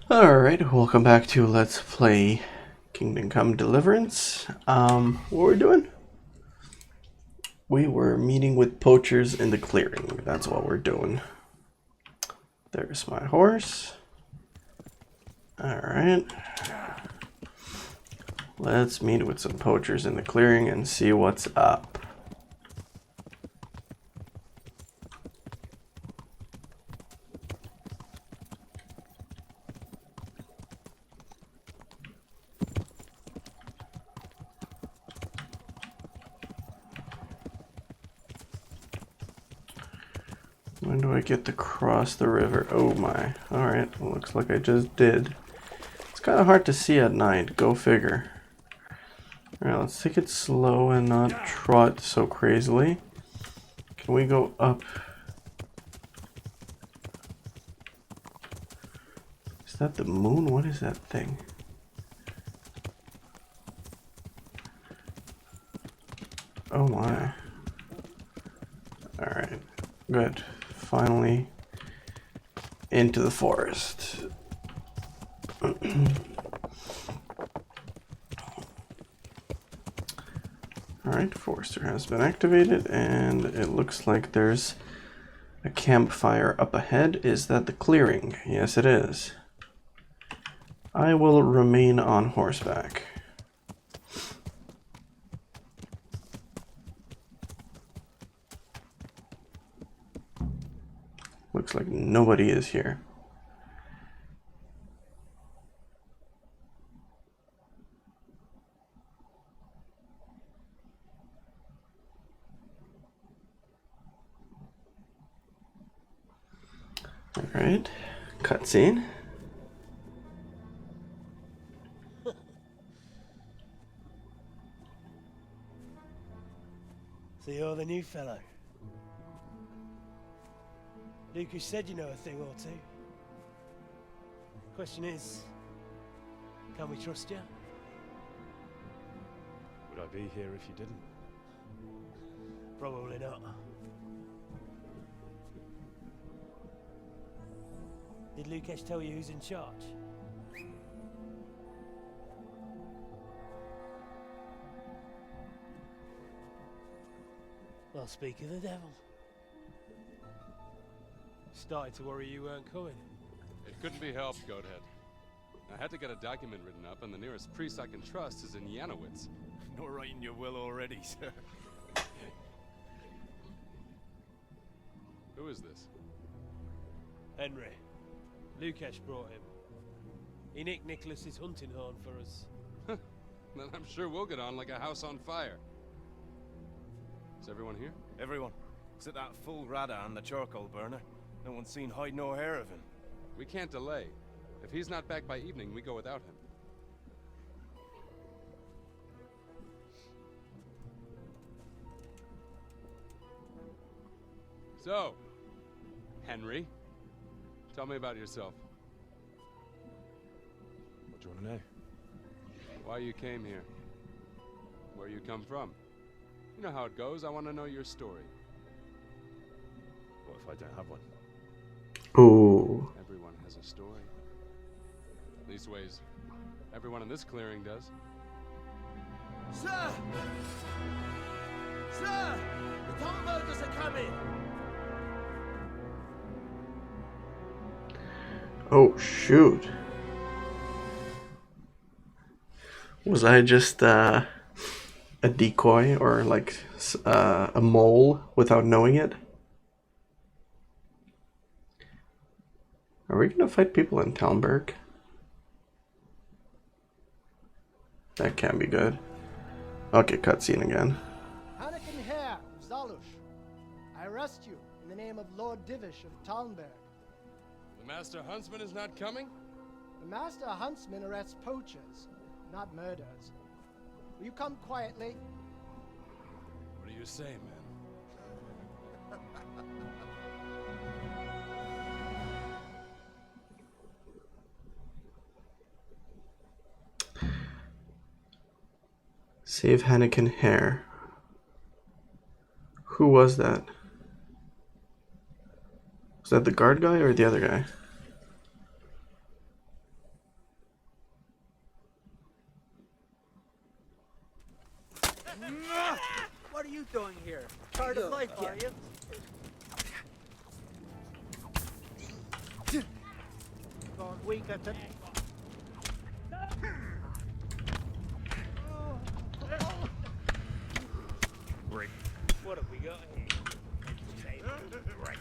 Alright, welcome back to Let's Play Come Deliverance. What we're doing? We were meeting with poachers in the clearing. That's what we're doing. There's my horse. Alright. Let's meet with some poachers in the clearing and see what's up. When do I get to cross the river? Oh my. Alright, looks like I just did. It's kind of hard to see at night. Go figure. Alright, let's take it slow and not trot so crazily. Can we go up? Is that the moon? What is that thing? Oh my. Alright, good. Finally into the forest. Alright, Forester has been activated, and it looks like there's a campfire up ahead. Is that the clearing? Yes, it is. I will remain on horseback. Looks like nobody is here. Alright, cutscene. So you're the new fellow. Lucas said you know a thing or two. Question is, can we trust you? Would I be here if you didn't? Probably not. Did Lucas tell you who's in charge? Well, speak of the devil. Started to worry you weren't coming. It couldn't be helped, Goathead. I had to get a document written up, and the nearest priest I can trust is in Janowitz. Not writing your will already, sir. Who is this? Henry. Lucas brought him. He nicked Nicholas's hunting horn for us. Then I'm sure we'll get on like a house on fire. Is everyone here? Everyone, except that fool Rada and the charcoal burner. No one's seen hide nor hair of him. We can't delay. If he's not back by evening, we go without him. So, Henry, tell me about yourself. What do you want to know? Why you came here. Where you come from. You know how it goes. I want to know your story. What if I don't have one? Ooh. Everyone has a story. Leastways, everyone in this clearing does. Sir! Sir! The Tomburgers are coming! Oh, shoot. Was I just a decoy or like a mole without knowing it? Are we gonna fight people in Talmberg? That can't be good. Okay, cutscene again. Anakin Hare of Zalush, I arrest you in the name of Lord Divish of Talmberg. The Master Huntsman is not coming? The Master Huntsman arrests poachers, not murderers. Will you come quietly? What do you say, man? Save Anakin Hare. Who was that? Was that the guard guy or the other guy? weaker to... What have we got here? Right.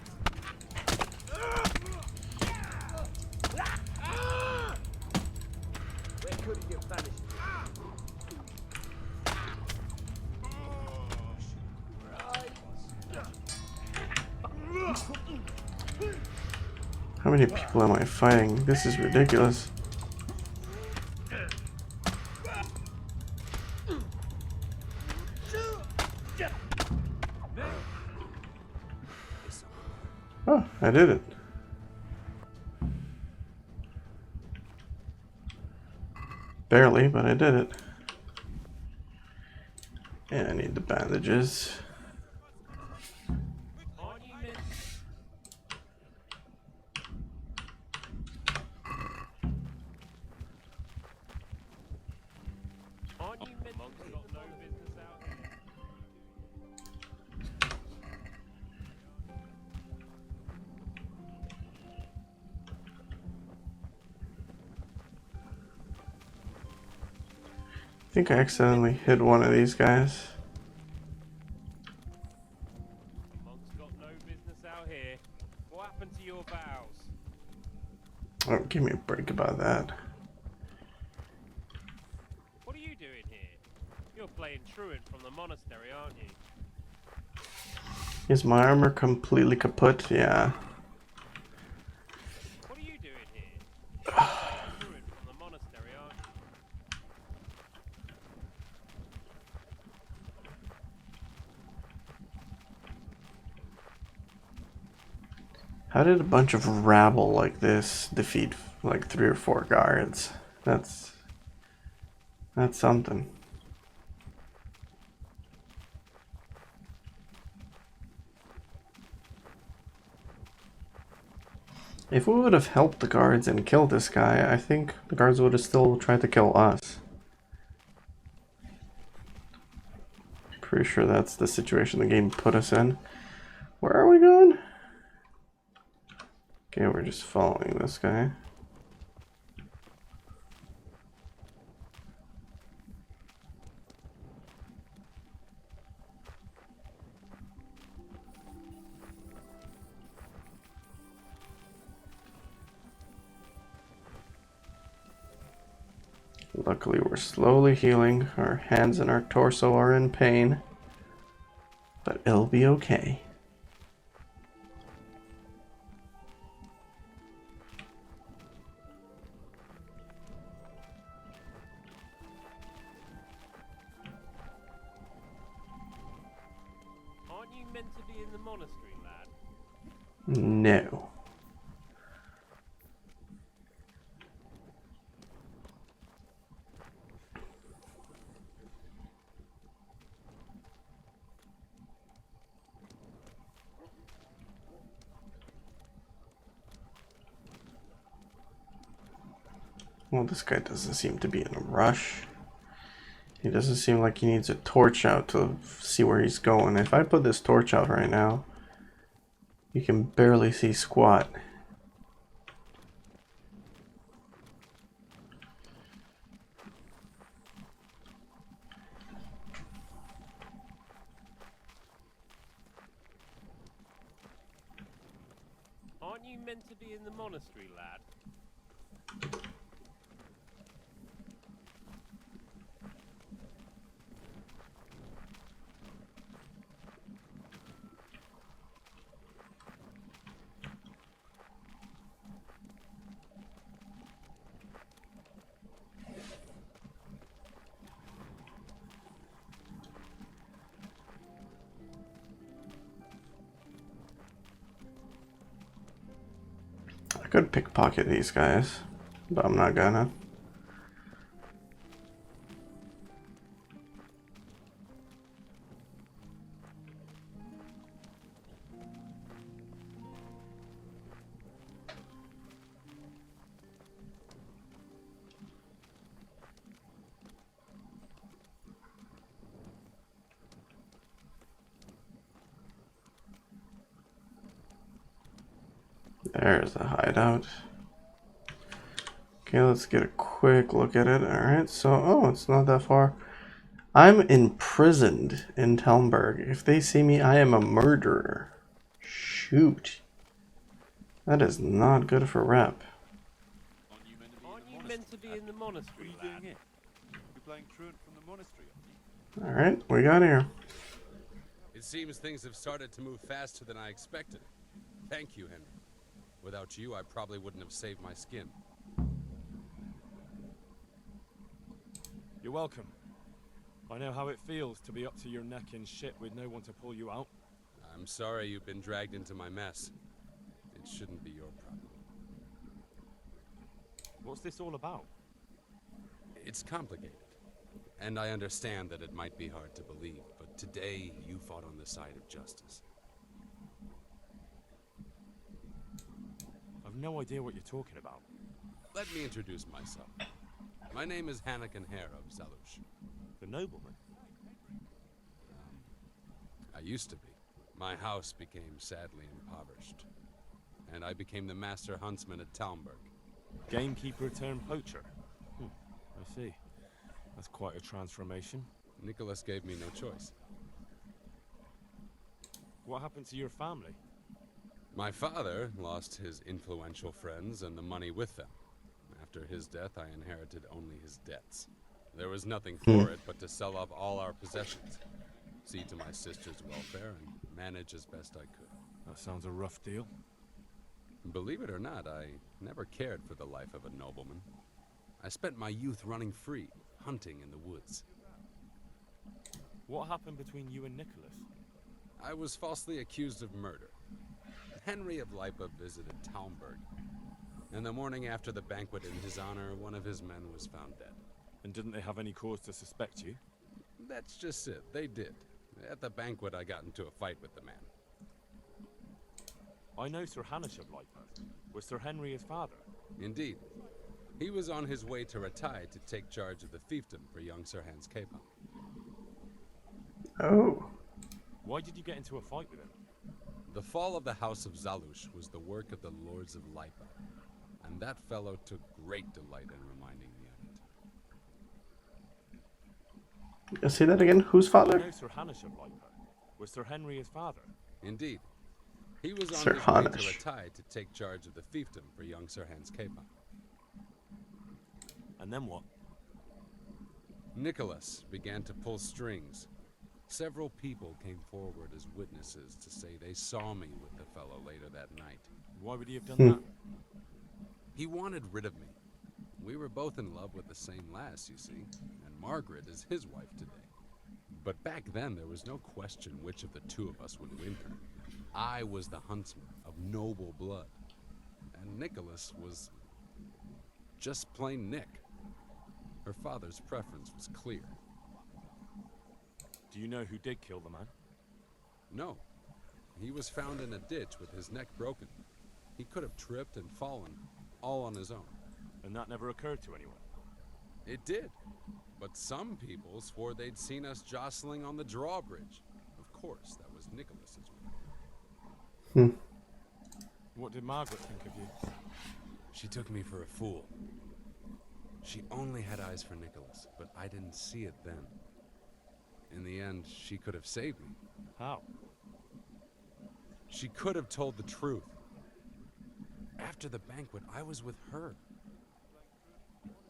Where could he have vanished? How many people am I fighting? This is ridiculous. Oh, I did it. Barely, but I did it. And I need the bandages. I think I accidentally hit one of these guys. Monk's got no business out here. What happened to your vows? Oh, give me a break about that. What are you doing here? You're playing truant from the monastery, aren't you? Is my armor completely kaput? Yeah. What are you doing here? You're playing truant from the monastery, aren't you? How did a bunch of rabble like this defeat like 3 or 4 guards? That's something. If we would have helped the guards and killed this guy, I think the guards would have still tried to kill us. Pretty sure that's the situation the game put us in. Where are we going? Okay, we're just following this guy. Luckily, we're slowly healing. Our hands and our torso are in pain, but it'll be okay. Aren't you meant to be in the monastery, lad? No. Well, this guy doesn't seem to be in a rush. He doesn't seem like he needs a torch out to see where he's going. If I put this torch out right now, you can barely see squat. Aren't you meant to be in the monastery, lad? I could pickpocket these guys, but I'm not gonna. There's the hideout. Okay, let's get a quick look at it. Alright, so, oh, it's not that far. I'm imprisoned in Talmberg. If they see me, I am a murderer. Shoot. That is not good for rep. Aren't you meant to be in the monastery, lad? You're playing truant from the monastery, aren't you? Alright, we got here. It seems things have started to move faster than I expected. Thank you, Henry. Without you, I probably wouldn't have saved my skin. You're welcome. I know how it feels to be up to your neck in shit with no one to pull you out. I'm sorry you've been dragged into my mess. It shouldn't be your problem. What's this all about? It's complicated. And I understand that it might be hard to believe, but today you fought on the side of justice. I've no idea what you're talking about. Let me introduce myself. My name is Hanakin Hare of Zalush. The nobleman? I used to be. My house became sadly impoverished. And I became the master huntsman at Talmberg. Gamekeeper turned poacher. I see. That's quite a transformation. Nicholas gave me no choice. What happened to your family? My father lost his influential friends and the money with them. After his death, I inherited only his debts. There was nothing for it but to sell off all our possessions, see to my sister's welfare, and manage as best I could. That sounds a rough deal. Believe it or not, I never cared for the life of a nobleman. I spent my youth running free, hunting in the woods. What happened between you and Nicholas? I was falsely accused of murder. Henry of Lipa visited Talmberg, and the morning after the banquet in his honor, one of his men was found dead. And didn't they have any cause to suspect you? That's just it, they did. At the banquet, I got into a fight with the man. I know Sir Hanish of Lipa. Was Sir Henry his father? Indeed. He was on his way to Ratai to take charge of the fiefdom for young Sir Hans Capon. Oh. Why did you get into a fight with him? The fall of the House of Zalush was the work of the Lords of Lipa, and that fellow took great delight in reminding me of it. Say that again? Whose I father? know Sir Hanish of Lipa. Was Sir Henry his father? Indeed. He was on Sir his way to Hanish. Ratai to take charge of the fiefdom for young Sir Hans Capon. And then what? Nicholas began to pull strings. Several people came forward as witnesses to say they saw me with the fellow later that night. Why would he have done that? He wanted rid of me. We were both in love with the same lass, you see, and Margaret is his wife today. But back then, there was no question which of the two of us would win her. I was the huntsman of noble blood, and Nicholas was just plain Nick. Her father's preference was clear. Do you know who did kill the man? No. He was found in a ditch with his neck broken. He could have tripped and fallen, all on his own. And that never occurred to anyone? It did. But some people swore they'd seen us jostling on the drawbridge. Of course, that was Nicholas's way. What did Margaret think of you? She took me for a fool. She only had eyes for Nicholas, but I didn't see it then. In the end, she could have saved me. How? She could have told the truth. After the banquet, I was with her.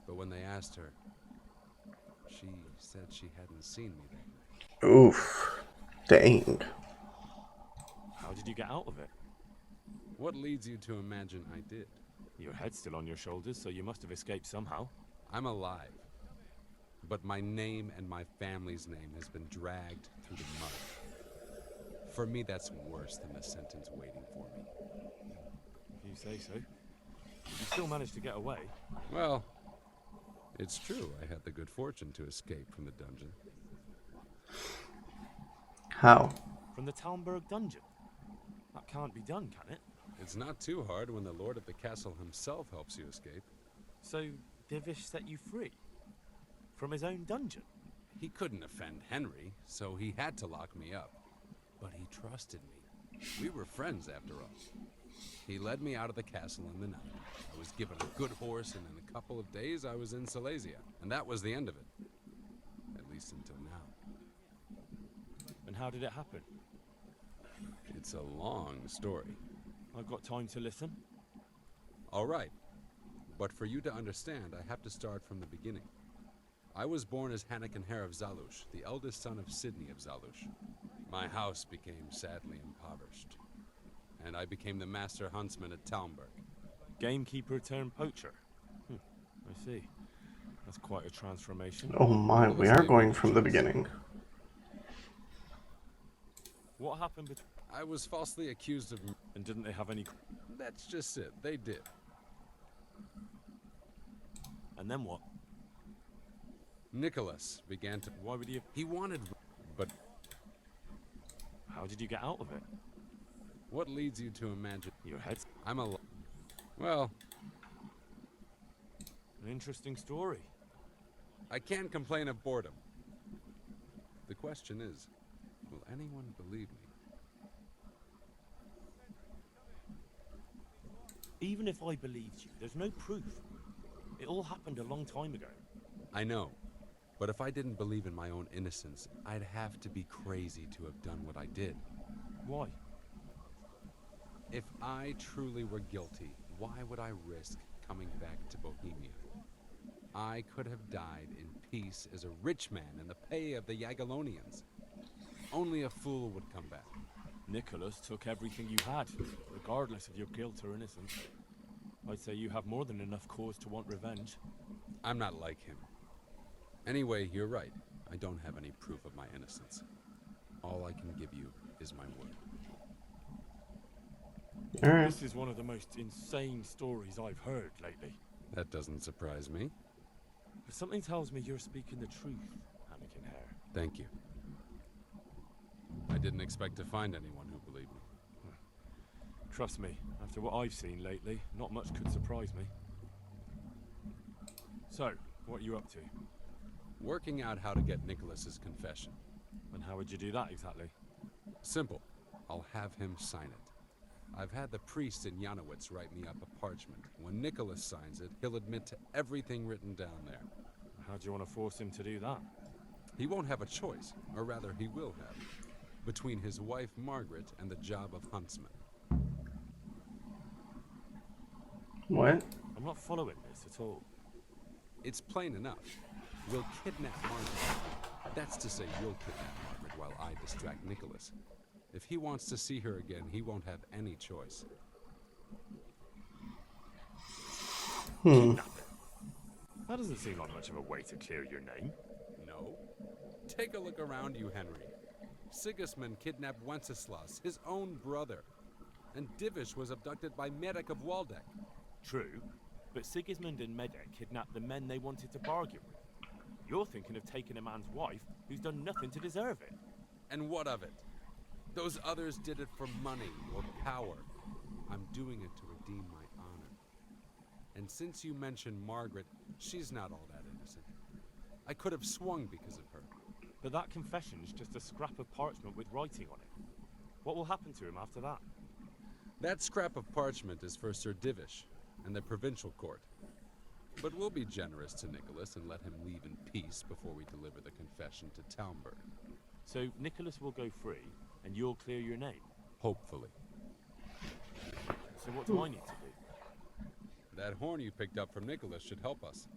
But when they asked her, she said she hadn't seen me that night. Oof. Dang. How did you get out of it? What leads you to imagine I did? Your head's still on your shoulders, so you must have escaped somehow. I'm alive. But my name and my family's name has been dragged through the mud. For me, that's worse than the sentence waiting for me. If you say so. You still managed to get away. Well, it's true I had the good fortune to escape from the dungeon. How? From the Talmberg dungeon? That can't be done, can it? It's not too hard when the lord of the castle himself helps you escape. So, Divish set you free? From his own dungeon? He couldn't offend Henry, so he had to lock me up. But he trusted me. We were friends, after all. He led me out of the castle in the night. I was was given a good horse, and in a couple of days I was in Silesia. And that was the end of it. At least until now. And how did it happen? It's a long story. I've got time to listen. All right. But for you to understand, I have to start from the beginning. I was born as Hannikin Hare of Zalush, the eldest son of Sidney of Zalush. My house became sadly impoverished, and I became the master huntsman at Talmberg. Gamekeeper turned poacher. I see. That's quite a transformation. Oh my, we are going from the beginning. What happened between... I was falsely accused of... And didn't they have any... That's just it, they did. And then what? Nicholas began to... Why would he have... He wanted... But How did you get out of it? what leads you to imagine... Your head? I'm a... Well, An interesting story. I can't complain of boredom. The question is, will anyone believe me? Even if I believed you, there's no proof. It all happened a long time ago. I know. But if I didn't believe in my own innocence, I'd have to be crazy to have done what I did. Why? If I truly were guilty, why would I risk coming back to Bohemia? I could have died in peace as a rich man in the pay of the Jagiellonians. Only a fool would come back. Nicholas took everything you had, regardless of your guilt or innocence. I'd say you have more than enough cause to want revenge. I'm not like him. Anyway, you're right. I don't have any proof of my innocence. All I can give you is my word. Alright. This is one of the most insane stories I've heard lately. That doesn't surprise me. But something tells me you're speaking the truth, Hannikin Hare. Thank you. I didn't expect to find anyone who believed me. Trust me, after what I've seen lately, not much could surprise me. So, what are you up to? Working out how to get Nicholas's confession. And how would you do that exactly? Simple. I'll have him sign it. I've had the priest in Janowitz write me up a parchment. When Nicholas signs it, he'll admit to everything written down there. How do you want to force him to do that? He won't have a choice, or rather he will have, between his wife Margaret and the job of huntsman. What? I'm not following this at all. It's plain enough. We'll kidnap Margaret. That's to say, you'll kidnap Margaret while I distract Nicholas. If he wants to see her again, he won't have any choice. Hmm. That doesn't seem like much of a way to clear your name. No? Take a look around you, Henry. Sigismund kidnapped Wenceslas, his own brother. And Divish was abducted by Medek of Waldeck. True, but Sigismund and Medek kidnapped the men they wanted to bargain with. You're thinking of taking a man's wife who's done nothing to deserve it. And what of it? Those others did it for money or power. I'm doing it to redeem my honor. And since you mentioned Margaret, she's not all that innocent. I could have swung because of her. But that confession is just a scrap of parchment with writing on it. What will happen to him after that? That scrap of parchment is for Sir Divish and the provincial court. But we'll be generous to Nicholas and let him leave in peace before we deliver the confession to Talmberg. So Nicholas will go free, and you'll clear your name? Hopefully. So what do I need to do? That horn you picked up from Nicholas should help us.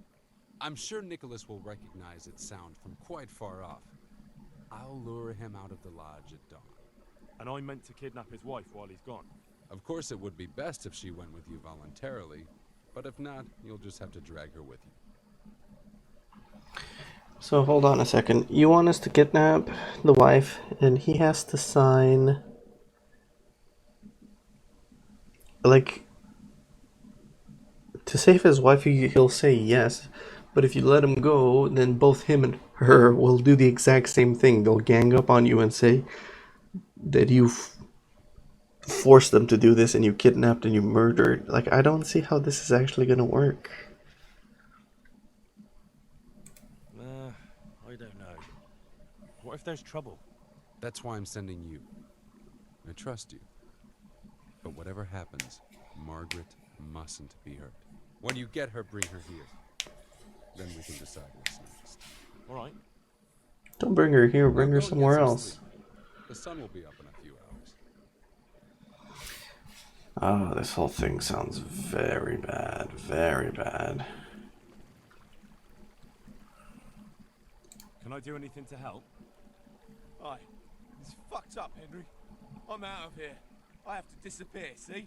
I'm sure Nicholas will recognize its sound from quite far off. I'll lure him out of the lodge at dawn. And I meant to kidnap his wife while he's gone. Of course it would be best if she went with you voluntarily, but if not, you'll just have to drag her with you. So hold on a second. You want us to kidnap the wife, and he has to sign... Like... To save his wife, he'll say yes. But if you let him go, then both him and her will do the exact same thing. They'll gang up on you and say that you forced them to do this, and you kidnapped and you murdered. Like, I don't see how this is actually gonna work. I don't know. What if there's trouble? That's why I'm sending you. I trust you. But whatever happens, Margaret mustn't be hurt. When you get her, bring her here. Then we can decide what's next. All right. Don't bring her here, Now bring her go and get somewhere some else. sleep. The sun will be up in a few hours. Oh, this whole thing sounds very bad, very bad. Can I do anything to help? Aye. It's fucked up, Henry. I'm out of here. I have to disappear, see?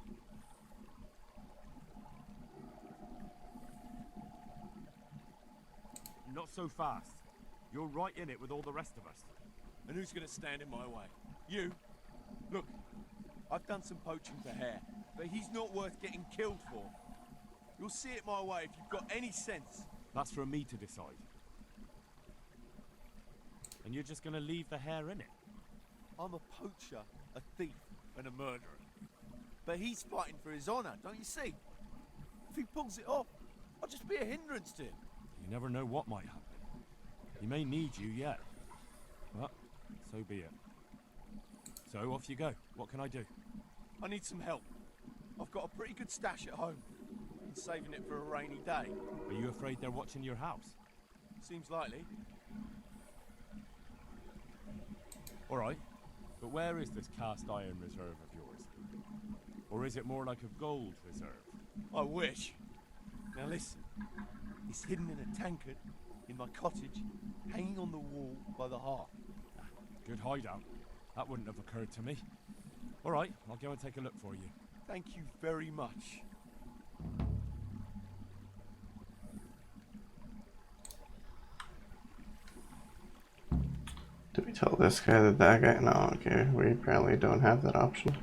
Not so fast. You're right in it with all the rest of us. And who's gonna stand in my way? You? Look, I've done some poaching for Hare, but he's not worth getting killed for. You'll see it my way if you've got any sense. That's for me to decide. And you're just gonna leave the hair in it? I'm a poacher, a thief, and a murderer. But he's fighting for his honor, don't you see? If he pulls it off, I'll just be a hindrance to him. You never know what might happen. He may need you yet. But so be it. So off you go. What can I do? I need some help. I've got a pretty good stash at home. Been saving it for a rainy day. Are you afraid they're watching your house? Seems likely. All right. But where is this cast iron reserve of yours? Or is it more like a gold reserve? I wish. Now listen. It's hidden in a tankard in my cottage, hanging on the wall by the hearth. Good hideout. That wouldn't have occurred to me. All right, I'll go and take a look for you. Thank you very much. Did we tell this guy that that guy? No, okay, we apparently don't have that option.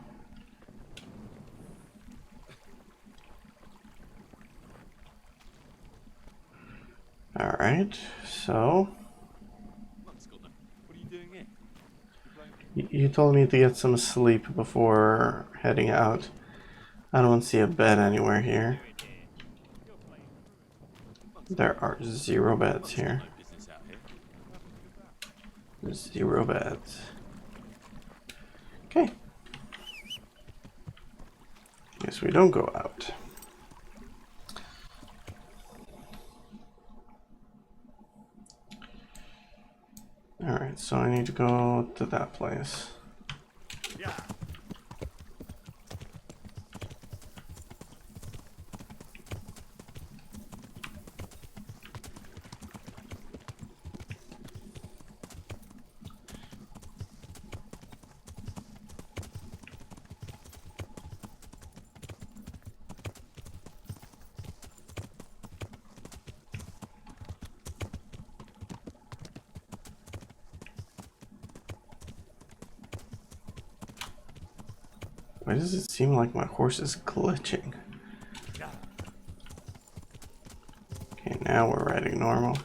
Alright, so What are you doing here? you told me to get some sleep before heading out. I don't see a bed anywhere here. There are 0 beds here. 0 beds. Okay. Guess we don't go out. Alright, so I need to go to that place. Yeah. Why does it seem like my horse is glitching? Okay, now we're riding normal.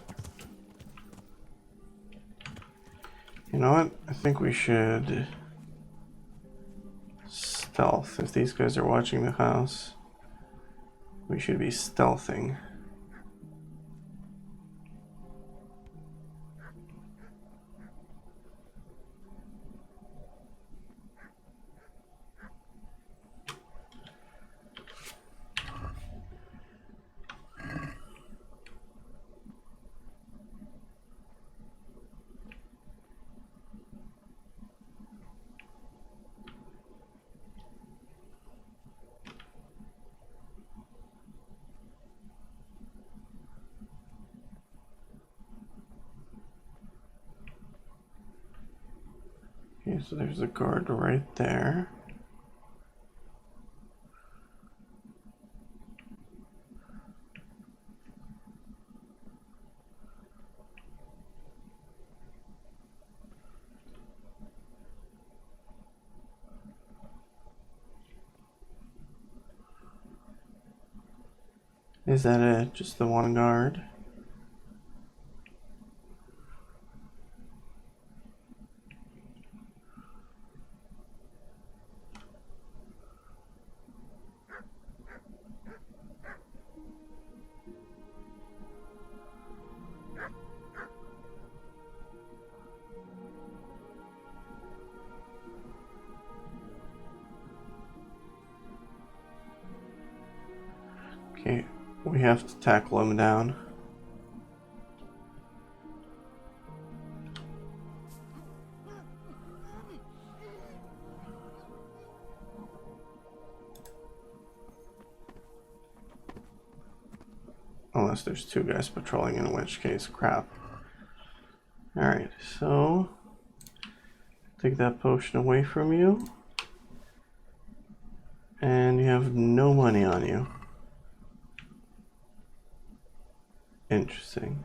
You know what? I think we should stealth. If these guys are watching the house, we should be stealthing. Okay, so there's a guard right there. Is that it? Just the one guard? Okay, we have to tackle him down. Unless there's two guys patrolling, in which case, crap. Alright, so take that potion away from you. And you have no money on you. Interesting.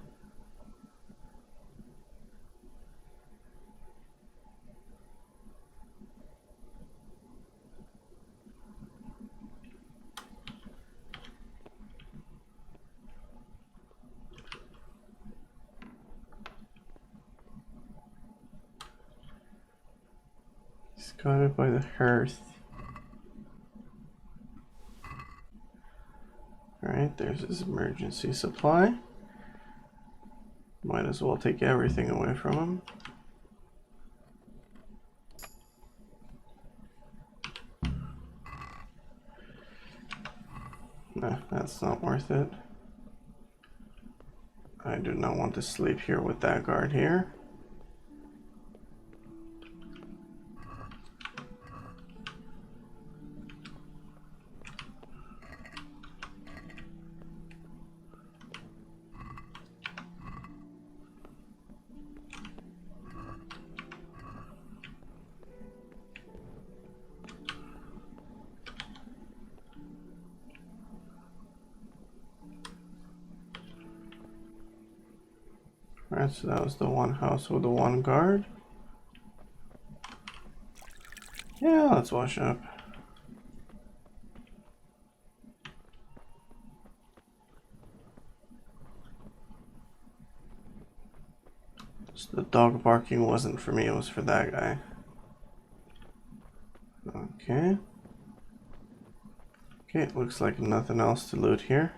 He's got it by the hearth. Alright, there's his emergency supply. Might as well take everything away from him. Nah, that's not worth it. I do not want to sleep here with that guard here. Alright, so that was the one house with the one guard. Yeah, let's wash up. So the dog barking wasn't for me, it was for that guy. Okay. Okay, it looks like nothing else to loot here.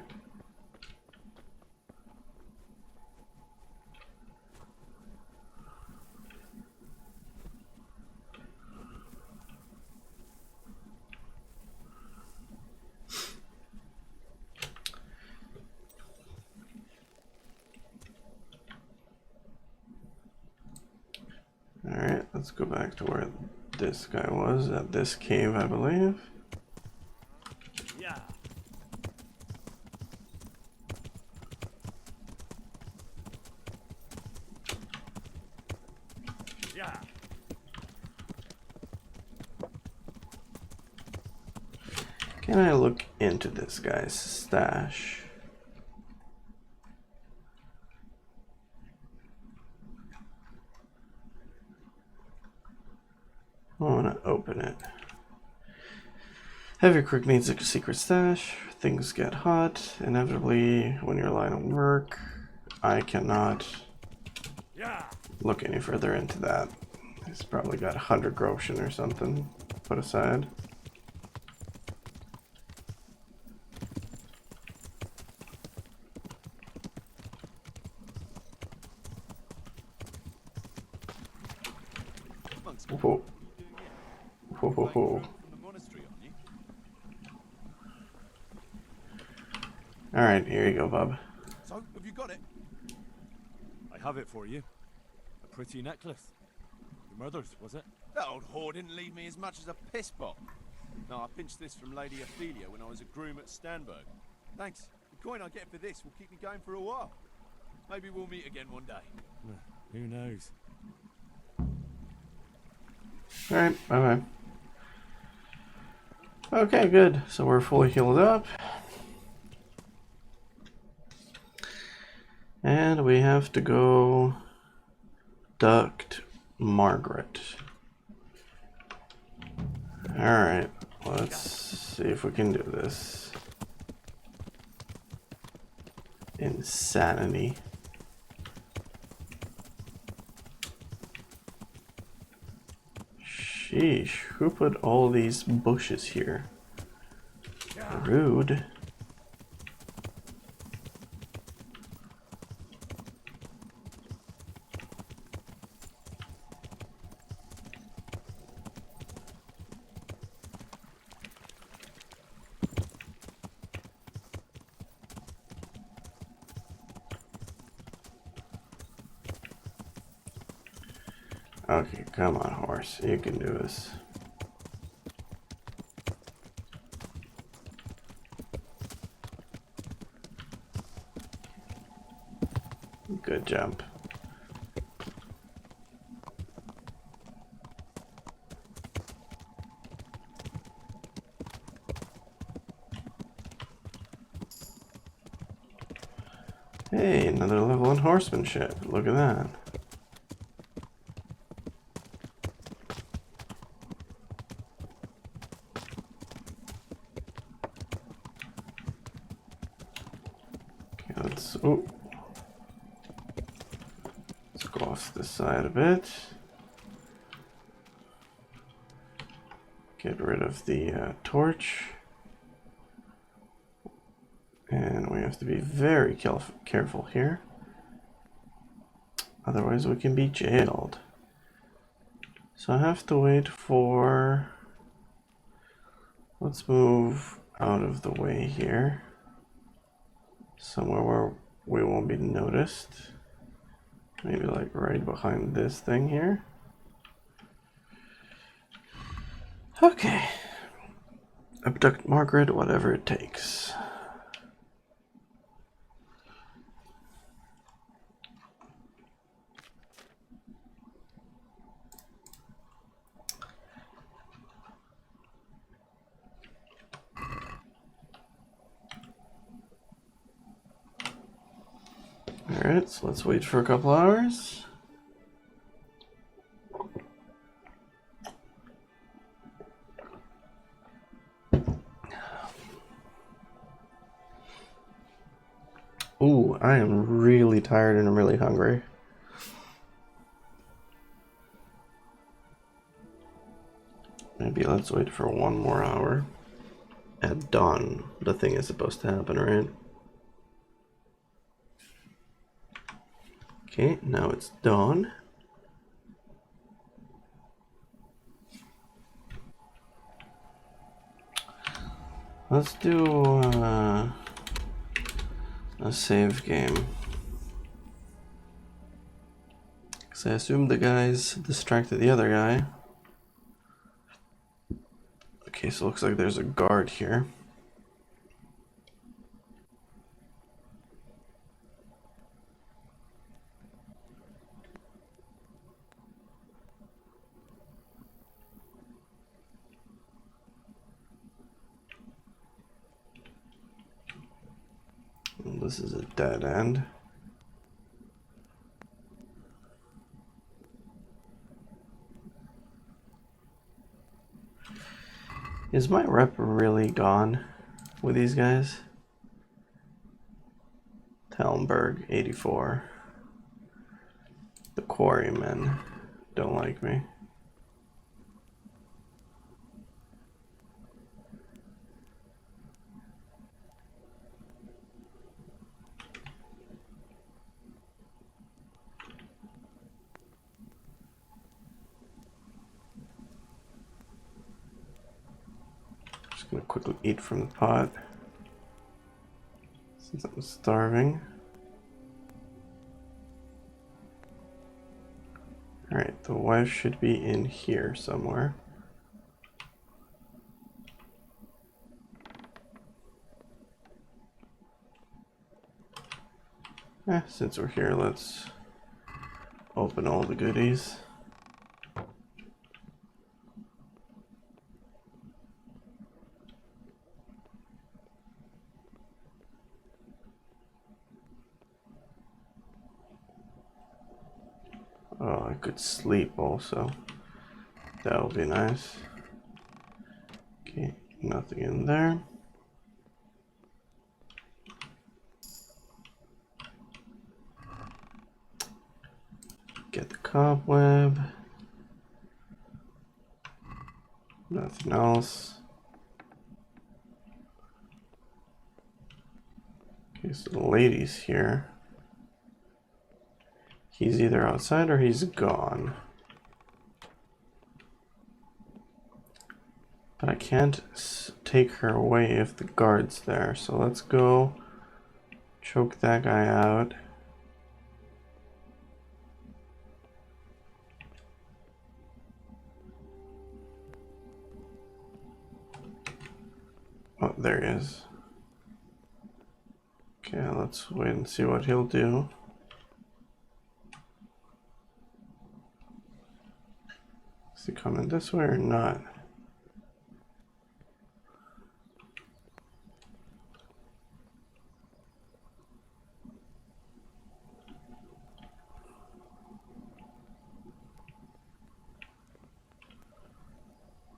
Alright, let's go back to where this guy was, at this cave, I believe. Yeah. Yeah. Can I look into this guy's stash? I want to open it. Heavy Crook needs a secret stash. Things get hot. Inevitably, when you're line of work, I cannot look any further into that. He's probably got 100 groschen or something put aside. Whoa. Whoa, whoa, whoa. Alright, here you go, bub. So, have you got it? I have it for you. A pretty necklace. Your mother's, was it? That old whore didn't leave me as much as a piss pot. No, I pinched this from Lady Ophelia when I was a groom at Stanberg. Thanks. The coin I get for this will keep me going for a while. Maybe we'll meet again one day. Who knows? Alright, bye-bye. Okay, good. So we're fully healed up. And we have to go abduct Margaret. Alright, let's see if we can do this. Insanity. Sheesh, who put all these bushes here? Rude. Okay, come on, horse. You can do this. Good jump. Hey, another level in horsemanship. Look at that. Okay, let's go off this side a bit. Get rid of the torch. And we have to be very careful here. Otherwise we can be jailed. So I have to wait for... Let's move out of the way here. Somewhere where we won't be noticed. Maybe like right behind this thing here. Okay. Abduct Margaret, whatever it takes. Alright, so let's wait for a couple hours. Ooh, I am really tired and I'm really hungry. Maybe let's wait for one more hour. At dawn, the thing is supposed to happen, right? Okay, now it's dawn. Let's do a save game. Because I assume the guys distracted the other guy. Okay, so it looks like there's a guard here. And this is a dead end. Is my rep really gone with these guys? Talmberg, 84. The Quarrymen don't like me. Just gonna quickly eat from the pot since I'm starving. Alright, the wife should be in here somewhere. Since we're here, let's open all the goodies. Oh, I could sleep also. That would be nice. Okay, nothing in there. Get the cobweb. Nothing else. Okay, so the lady's here. He's either outside or he's gone. But I can't take her away if the guard's there. So let's go choke that guy out. Oh, there he is. Okay, let's wait and see what he'll do. Is he coming this way or not?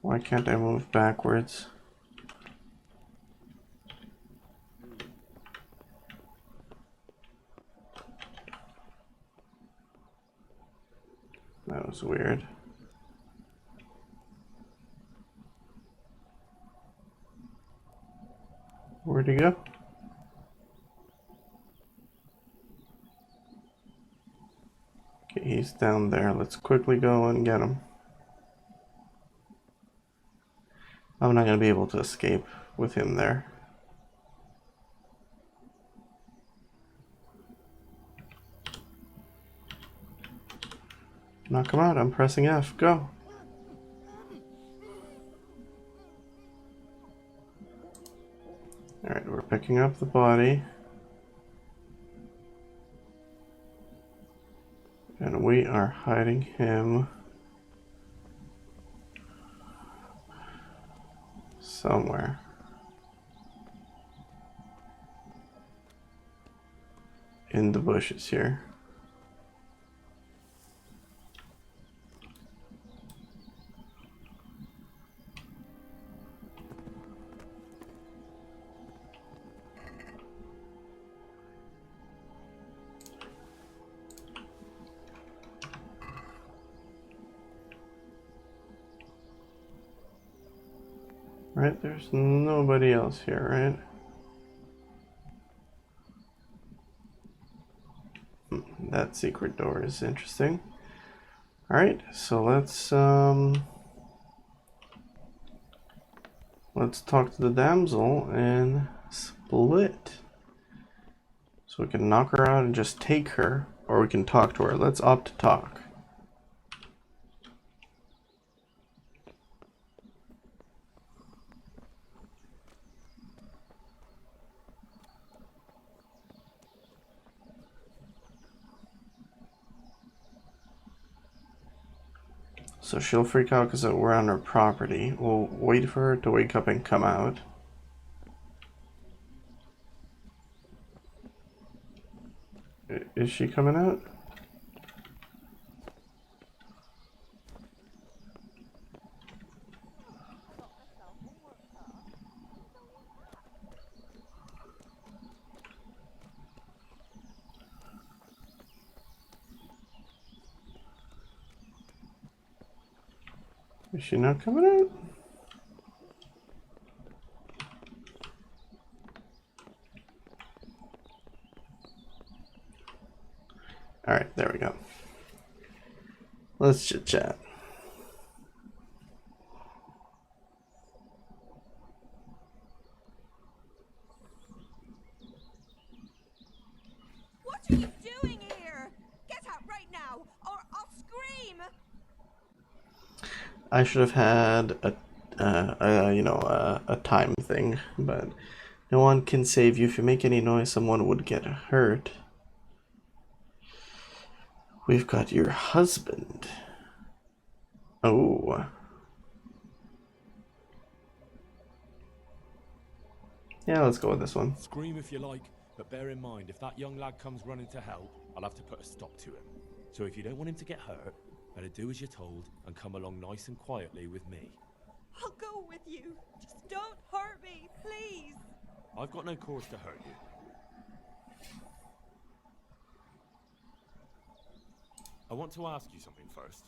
Why can't I move backwards? That was weird. Where'd he go? Okay, he's down there. Let's quickly go and get him. I'm not going to be able to escape with him there. Knock him out. I'm pressing F. Go. Alright, we're picking up the body. And we are hiding him somewhere. In the bushes here. Right, there's nobody else here, right? That secret door is interesting. Alright, so let's talk to the damsel and split. So we can knock her out and just take her, or we can talk to her. Let's opt to talk. So she'll freak out because we're on her property. We'll wait for her to wake up and come out. Is she coming out? Is she not coming out? Alright, there we go. Let's chit chat. What are you doing here? Get out right now, or I'll scream! I should have had a time thing, but no one can save you. If you make any noise, someone would get hurt. We've got your husband. Oh. Yeah, let's go with this one. Scream if you like, but bear in mind, if that young lad comes running to help, I'll have to put a stop to him. So if you don't want him to get hurt, better do as you're told and come along nice and quietly with me. I'll go with you. Just don't hurt me, please. I've got no cause to hurt you. I want to ask you something first.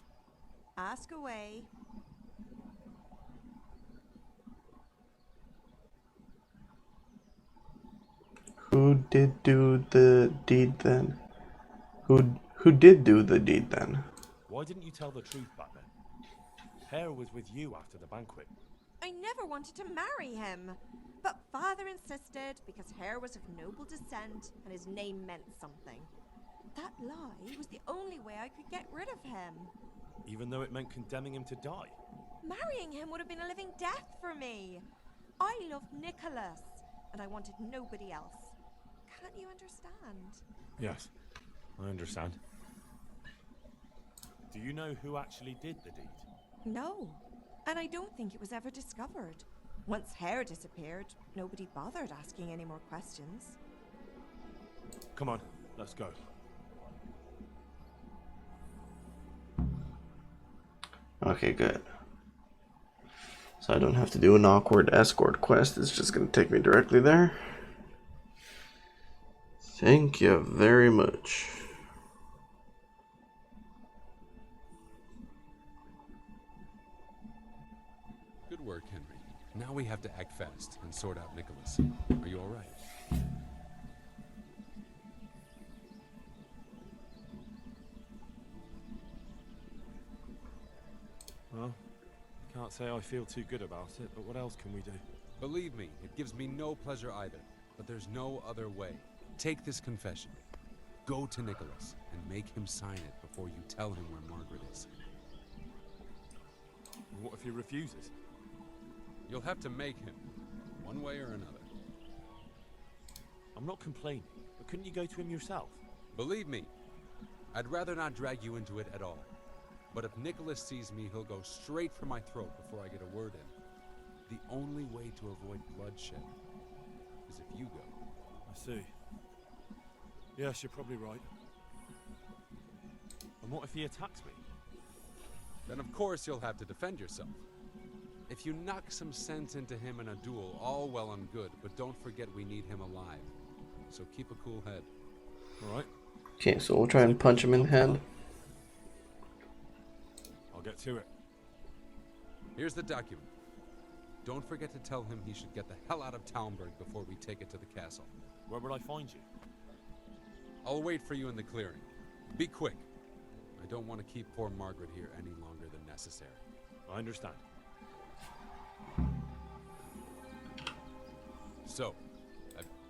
Ask away. Who did do the deed then? Who did do the deed then? Why didn't you tell the truth back then? Hare was with you after the banquet. I never wanted to marry him. But father insisted because Hare was of noble descent and his name meant something. That lie was the only way I could get rid of him. Even though it meant condemning him to die. Marrying him would have been a living death for me. I loved Nicholas, and I wanted nobody else. Can't you understand? Yes, I understand. Do you know who actually did the deed? No, and I don't think it was ever discovered. Once Hare disappeared, nobody bothered asking any more questions. Come on, let's go. Okay, good. So I don't have to do an awkward escort quest. It's just going to take me directly there. Thank you very much. Good work, Henry. Now we have to act fast and sort out Nicholas. Are you all right? Well, can't say I feel too good about it, but what else can we do? Believe me, it gives me no pleasure either. But there's no other way. Take this confession. Go to Nicholas and make him sign it before you tell him where Margaret is. What if he refuses? You'll have to make him, one way or another. I'm not complaining, but couldn't you go to him yourself? Believe me, I'd rather not drag you into it at all. But if Nicholas sees me, he'll go straight for my throat before I get a word in. The only way to avoid bloodshed is if you go. I see. Yes, you're probably right. And what if he attacks me? Then of course you'll have to defend yourself. If you knock some sense into him in a duel, all well and good, but don't forget we need him alive. So keep a cool head. Alright. Okay, so we'll try and punch him in the head. I'll get to it. Here's the document. Don't forget to tell him he should get the hell out of Talmberg before we take it to the castle. Where would I find you? I'll wait for you in the clearing. Be quick. I don't want to keep poor Margaret here any longer than necessary. I understand. So,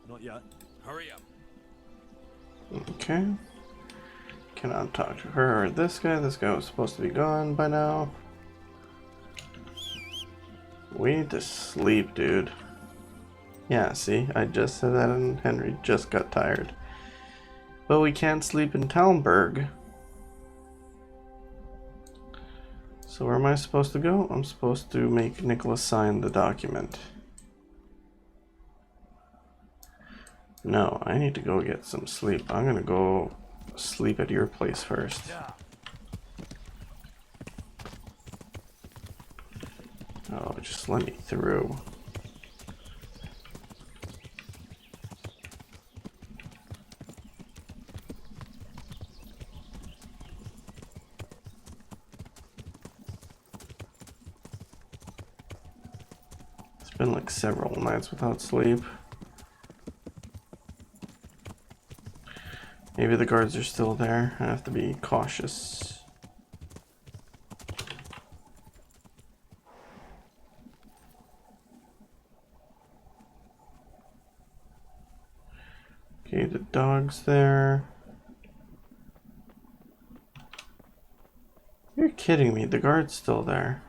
Not yet. hurry up. Okay. Cannot talk to her or this guy. This guy was supposed to be gone by now. We need to sleep, dude. Yeah, see? I just said that and Henry just got tired. But we can't sleep in Talmberg. So where am I supposed to go? I'm supposed to make Nicholas sign the document. No, I need to go get some sleep. I'm gonna go sleep at your place first. Oh, just let me through. It's been like several nights without sleep. Maybe the guards are still there. I have to be cautious. Okay, the dog's there. You're kidding me, the guard's still there.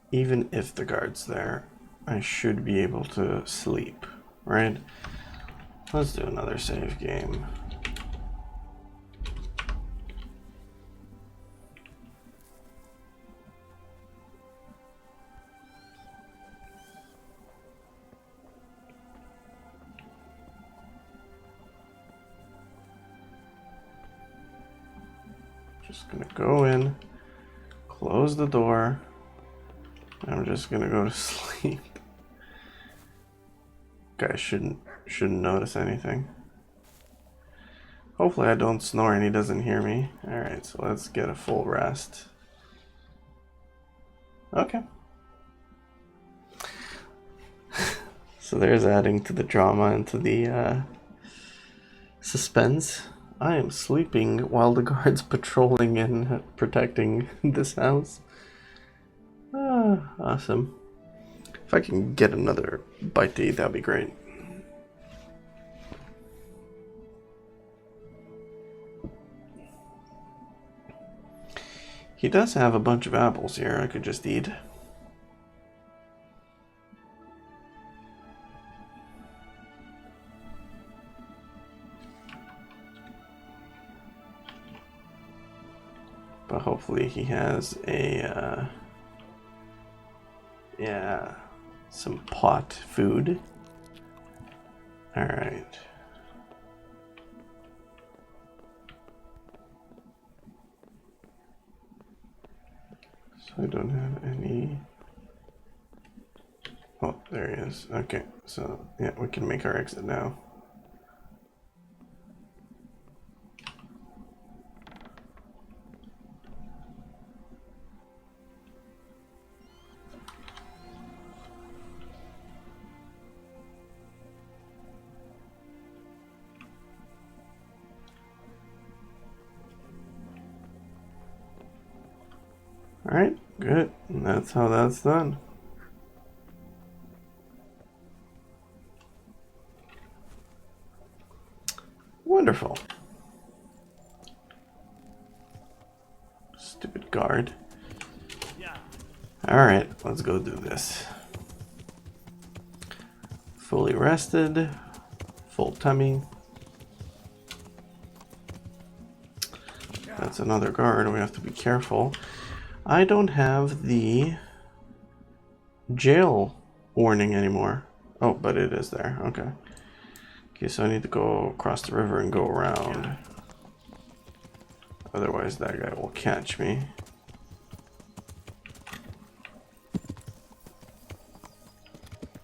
Even if the guard's there, I should be able to sleep, right? Let's do another save game. Just gonna go in, close the door. I'm just gonna go to sleep. Guys shouldn't notice anything. Hopefully I don't snore and he doesn't hear me. Alright, so let's get a full rest. Okay. So there's adding to the drama and to the suspense. I am sleeping while the guards patrolling and protecting this house. Ah, awesome. If I can get another bite to eat, that'd be great. He does have a bunch of apples here I could just eat. But hopefully he has a, yeah, some pot food. Alright. So I don't have any... Oh, there he is. Okay, so yeah, we can make our exit now. Alright, good. And that's how that's done. Wonderful. Stupid guard. Alright, let's go do this. Fully rested. Full tummy. That's another guard. We have to be careful. I don't have the jail warning anymore. Oh, but it is there. Okay. Okay, so I need to go across the river and go around. Otherwise, that guy will catch me.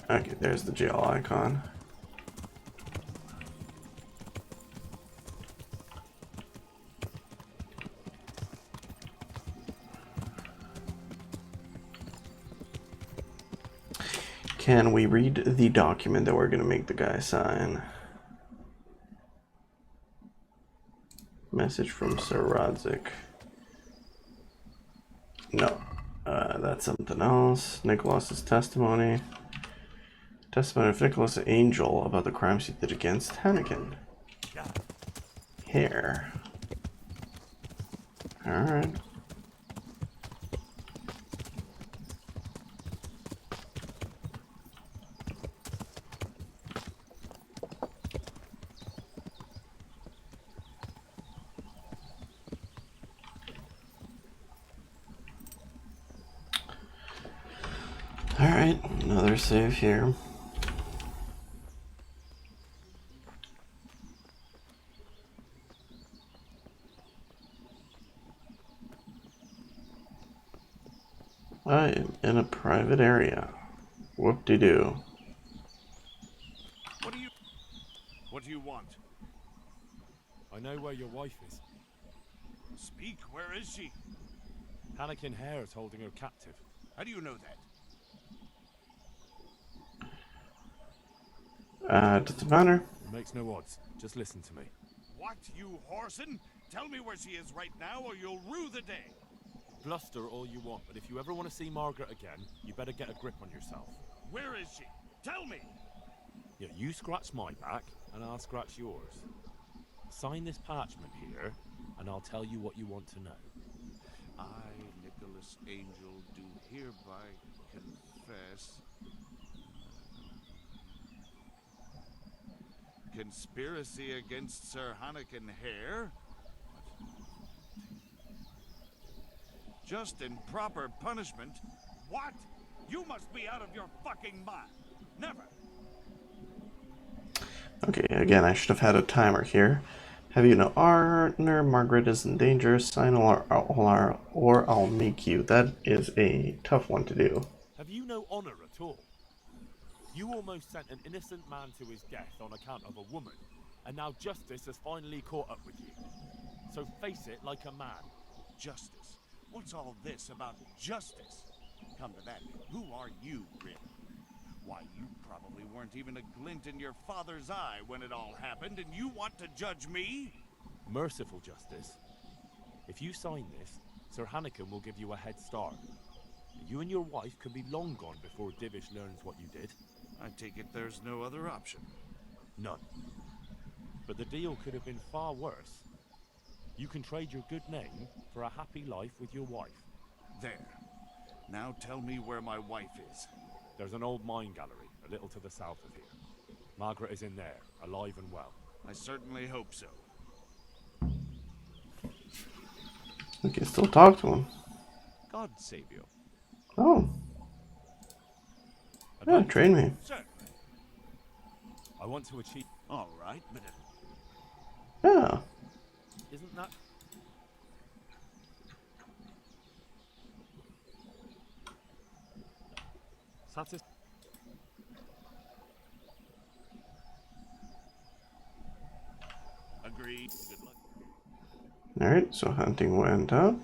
Okay, there's the jail icon. Can we read the document that we're going to make the guy sign? Message from Sir Rodzik. No, that's something else. Nicholas's testimony. Testimony of Nicholas Angel about the crimes he did against Hannikin. Here. Alright. Alright, another save here. I am in a private area. Whoop-de-doo. What do you want? I know where your wife is. Speak, where is she? Hannikin Hare is holding her captive. How do you know that? Doesn't matter. It makes no odds. Just listen to me. What, you whoreson? Tell me where she is right now or you'll rue the day. Bluster all you want, but if you ever want to see Margaret again, you better get a grip on yourself. Where is she? Tell me! Yeah, you scratch my back, and I'll scratch yours. Sign this parchment here, and I'll tell you what you want to know. I, Nicholas Angel, do hereby confess... conspiracy against Sir Hannikin Hare? Just in proper punishment? What? You must be out of your fucking mind. Never. Okay, again, I should have had a timer here. Have you no honor? Margaret is in danger. Sign or I'll make you. That is a tough one to do. Have you no honor at all? You almost sent an innocent man to his death on account of a woman, and now justice has finally caught up with you. So face it like a man. Justice? What's all this about justice? Come to that, who are you, really? Why, you probably weren't even a glint in your father's eye when it all happened, and you want to judge me? Merciful justice. If you sign this, Sir Hannikin will give you a head start. You and your wife can be long gone before Divish learns what you did. I take it there's no other option. None. But the deal could have been far worse. You can trade your good name for a happy life with your wife. There. Now tell me where my wife is. There's an old mine gallery a little to the south of here. Margaret is in there, alive and well. I certainly hope so. We can still talk to him. God save you. Oh, yeah, train me. Certainly. I want to achieve... All right, but Yeah. Isn't that... agreed. Good luck. Alright, so hunting went up.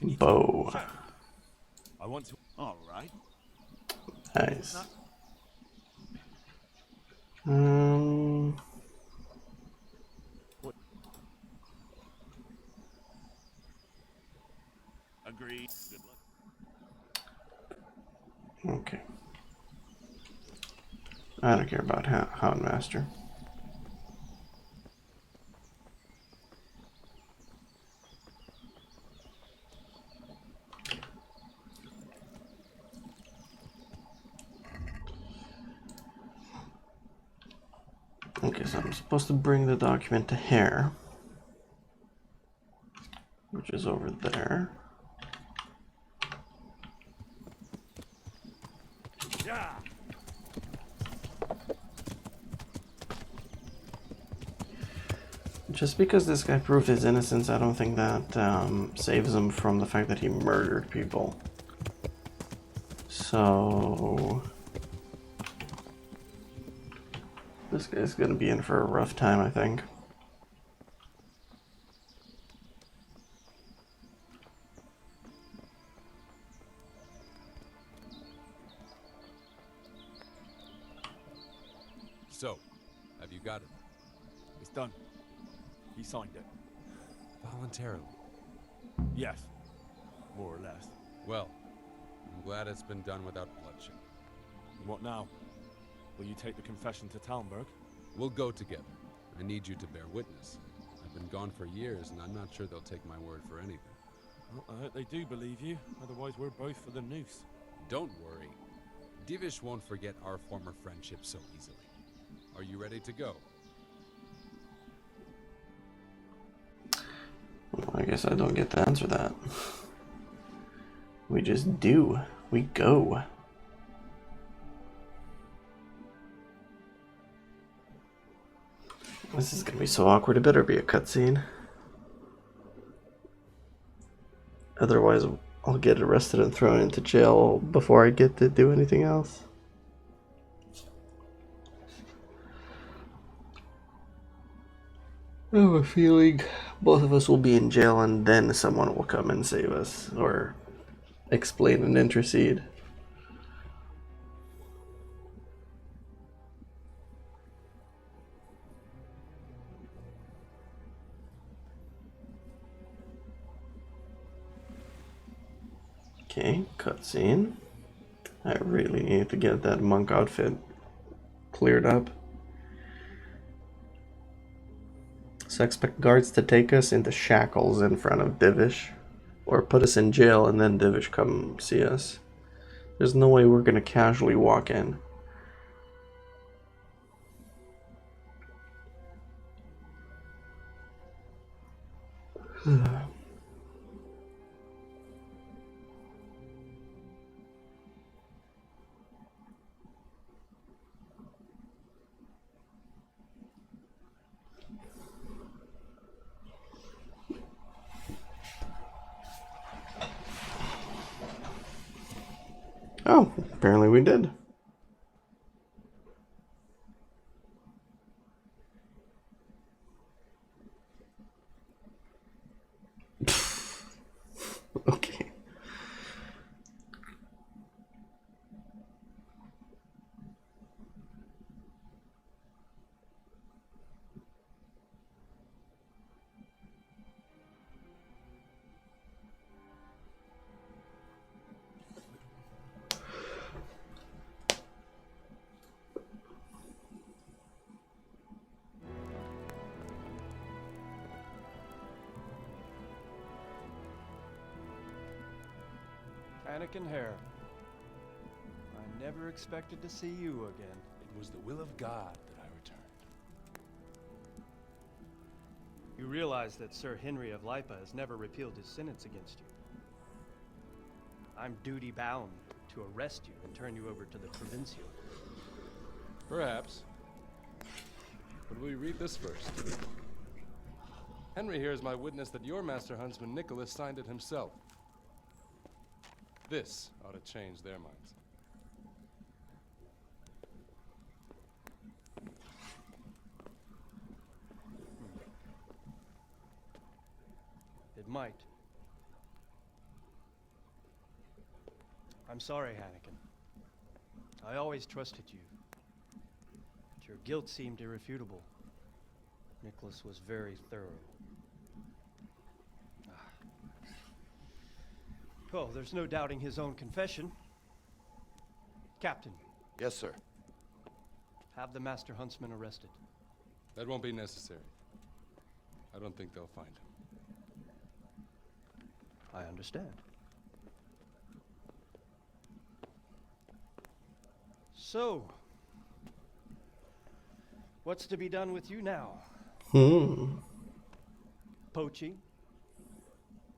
Bow. I want to... All right. Nice. Agreed. Good luck. Okay. I don't care about Houndmaster. Okay, so I'm supposed to bring the document to Hare, which is over there. Yeah! Just because this guy proved his innocence, I don't think that saves him from the fact that he murdered people. So this guy's gonna be in for a rough time, I think. So, have you got it? It's done. He signed it. Voluntarily. Yes. More or less. Well, I'm glad it's been done without bloodshed. What now? Will you take the confession to Talmberg? We'll go together. I need you to bear witness. I've been gone for years, and I'm not sure they'll take my word for anything. Well, I hope they do believe you. Otherwise, we're both for the noose. Don't worry. Divish won't forget our former friendship so easily. Are you ready to go? Well, I guess I don't get to answer that. We just do. We go. This is gonna be so awkward. It better be a cutscene. Otherwise, I'll get arrested and thrown into jail before I get to do anything else. I have a feeling both of us will be in jail and then someone will come and save us or explain and intercede. Okay, cutscene. I really need to get that monk outfit cleared up. So expect guards to take us into shackles in front of Divish, or put us in jail and then Divish come see us. There's no way we're gonna casually walk in. Oh, apparently we did. Okay. Hannikin Hare. I never expected to see you again. It was the will of God that I returned. You realize that Sir Henry of Lipa has never repealed his sentence against you. I'm duty-bound to arrest you and turn you over to the Provincial. Perhaps. But will you read this first? Henry here is my witness that your master huntsman Nicholas signed it himself. This ought to change their minds. It might. I'm sorry, Hannikin. I always trusted you. But your guilt seemed irrefutable. Nicholas was very thorough. Well, there's no doubting his own confession. Captain, Yes, sir. have the Master Huntsman arrested. That won't be necessary. I don't think they'll find him. I understand. So, what's to be done with you now? Poaching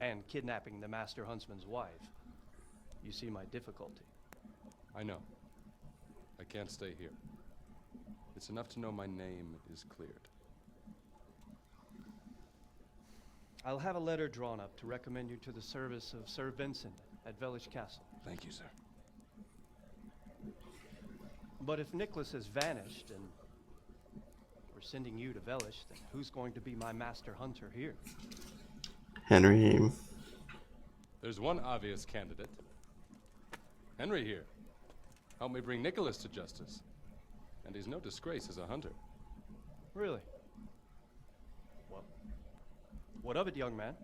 and kidnapping the Master Huntsman's wife. You see my difficulty. I know. I can't stay here. It's enough to know my name is cleared. I'll have a letter drawn up to recommend you to the service of Sir Vincent at Vellish Castle. Thank you, sir. But if Nicholas has vanished and we're sending you to Vellish, then who's going to be my master hunter here? Henry. There's one obvious candidate. Henry here. Help me bring Nicholas to justice. And he's no disgrace as a hunter. Really? Well, what of it, young man?